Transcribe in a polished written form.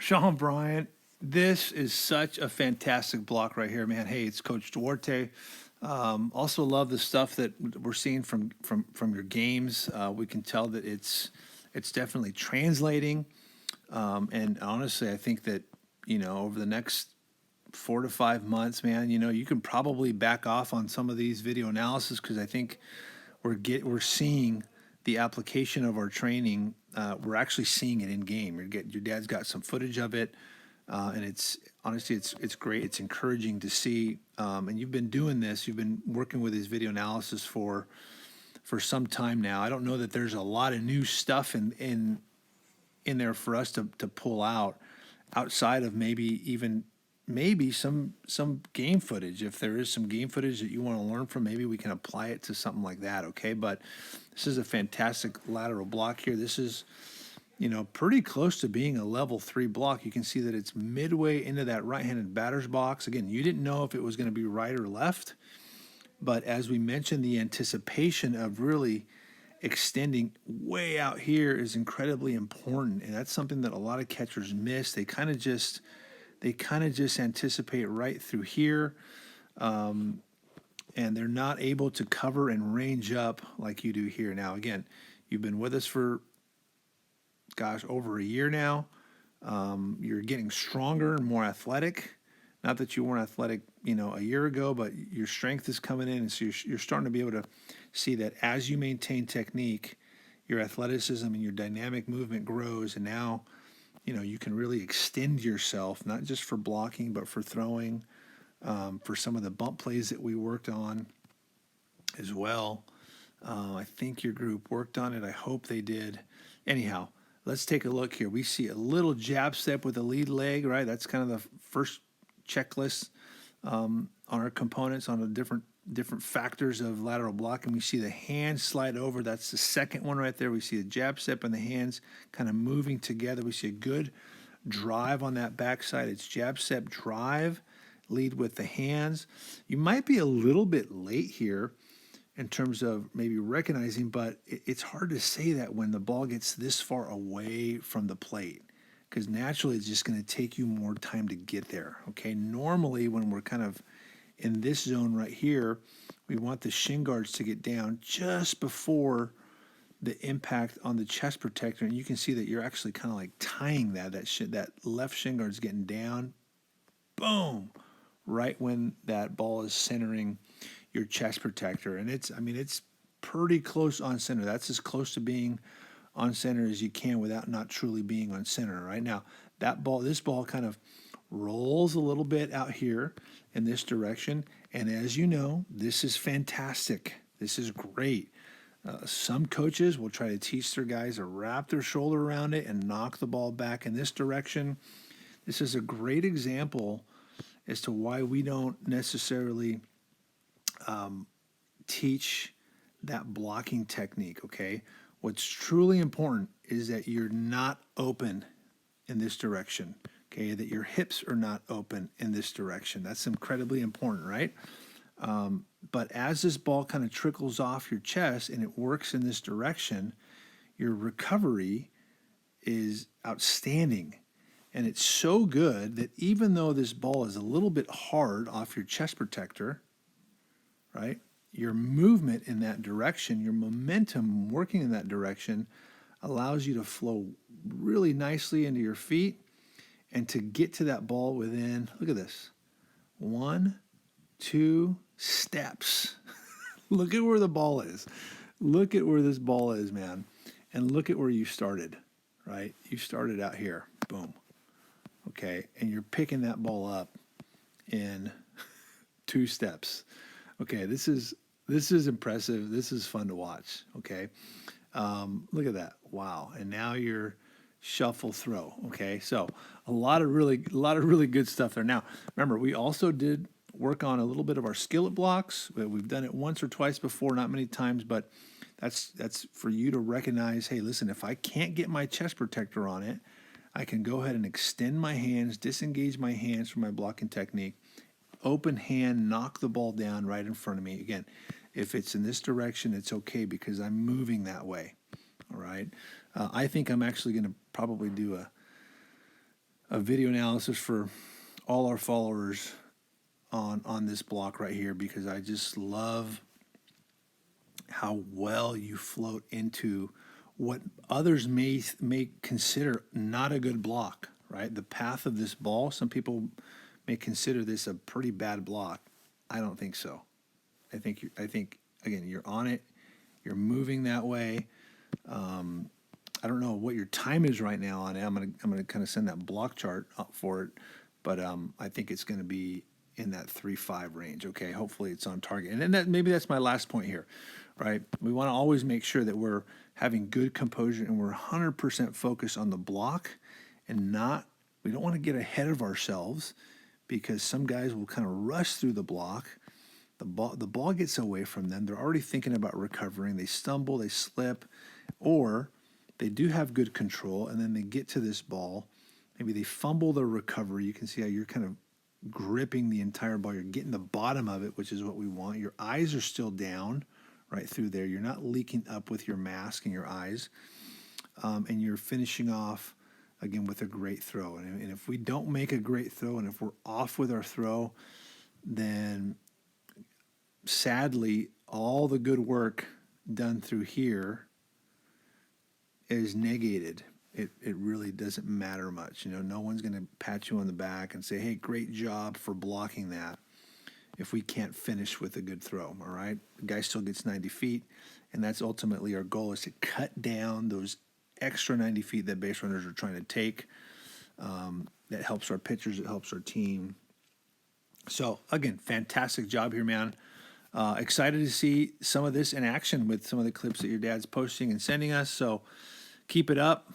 Sean Bryant, this is such a fantastic block right here, man. Hey, it's Coach Duarte. Also love the stuff that we're seeing from your games. We can tell that it's definitely translating. And honestly, I think that over the next 4 to 5 months, man, you can probably back off on some of these video analysis because I think we're seeing the application of our training. We're actually seeing it in game. Your dad's got some footage of it, and it's honestly it's great. It's encouraging to see. And you've been doing this. You've been working with this video analysis for some time now. I don't know that there's a lot of new stuff in there for us to pull out outside of maybe some game footage. If there is some game footage that you want to learn from, maybe we can apply it to something like that. Okay, but this is a fantastic lateral block here. This is pretty close to being a level 3 block. You can see that it's midway into that right-handed batter's box. Again, you didn't know if it was going to be right or left, but as we mentioned, the anticipation of really extending way out here is incredibly important, and that's something that a lot of catchers miss. They kind of just anticipate right through here, and they're not able to cover and range up like you do here. Now, again, you've been with us for, gosh, over a year now. You're getting stronger and more athletic. Not that you weren't athletic, a year ago, but your strength is coming in, and so you're starting to be able to see that as you maintain technique, your athleticism and your dynamic movement grows, and now you can really extend yourself, not just for blocking, but for throwing, for some of the bump plays that we worked on as well. I think your group worked on it. I hope they did. Anyhow, let's take a look here. We see a little jab step with the lead leg, right? That's kind of the first checklist on our components on the different factors of lateral blocking. We see the hands slide over. That's the second one right there. We see the jab step and the hands kind of moving together. We see a good drive on that backside. It's jab step drive, lead with the hands. You might be a little bit late here in terms of maybe recognizing, but it's hard to say that when the ball gets this far away from the plate, because naturally it's just going to take you more time to get there. Okay, normally when we're kind of in this zone right here, we want the shin guards to get down just before the impact on the chest protector, and you can see that you're actually kind of like tying that left shin guard's getting down, boom, right when that ball is centering your chest protector. And it's pretty close on center. That's as close to being on center as you can without not truly being on center. Right now, this ball kind of rolls a little bit out here in this direction. And as you know, this is fantastic. This is great. Some coaches will try to teach their guys to wrap their shoulder around it and knock the ball back in this direction. This is a great example as to why we don't necessarily teach that blocking technique, okay? What's truly important is that you're not open in this direction, okay? That your hips are not open in this direction. That's incredibly important, right? But as this ball kind of trickles off your chest and it works in this direction, your recovery is outstanding. And it's so good that even though this ball is a little bit hard off your chest protector, right? Your movement in that direction, your momentum working in that direction allows you to flow really nicely into your feet and to get to that ball within, look at this, 1, 2 steps. Look at where the ball is. Look at where this ball is, man. And look at where you started, right? You started out here, boom. Okay, and you're picking that ball up in 2 steps. Okay, this is impressive. This is fun to watch. Okay, look at that. Wow. And now you're shuffle throw. Okay, so a lot of really good stuff there. Now, remember, we also did work on a little bit of our skillet blocks. We've done it once or twice before, not many times, but that's for you to recognize. Hey, listen, if I can't get my chest protector on it, I can go ahead and extend my hands, disengage my hands from my blocking technique, open hand, knock the ball down right in front of me. Again, if it's in this direction, it's okay because I'm moving that way. All right. I think I'm actually going to probably do a video analysis for all our followers on this block right here, because I just love how well you float into what others may consider not a good block, right? The path of this ball, some people may consider this a pretty bad block. I don't think so. I think again, you're on it, you're moving that way. I don't know what your time is right now on it. I'm gonna kind of send that block chart up for it, but I think it's going to be in that 3-5 range. Okay, hopefully it's on target. And then maybe that's my last point here, right? We want to always make sure that we're having good composure and we're 100% focused on the block, and not, we don't want to get ahead of ourselves, because some guys will kind of rush through the block. The ball gets away from them. They're already thinking about recovering. They stumble, they slip, or they do have good control, and then they get to this ball. Maybe they fumble their recovery. You can see how you're kind of gripping the entire ball. You're getting the bottom of it, which is what we want. Your eyes are still down right through there. You're not leaking up with your mask in your eyes. And you're finishing off, again, with a great throw. And if we don't make a great throw, and if we're off with our throw, then sadly, all the good work done through here is negated. It really doesn't matter much. No one's going to pat you on the back and say, hey, great job for blocking that, if we can't finish with a good throw, all right? The guy still gets 90 feet, and that's ultimately our goal, is to cut down those extra 90 feet that base runners are trying to take. That helps our pitchers, it helps our team. So, again, fantastic job here, man. Excited to see some of this in action with some of the clips that your dad's posting and sending us. So keep it up.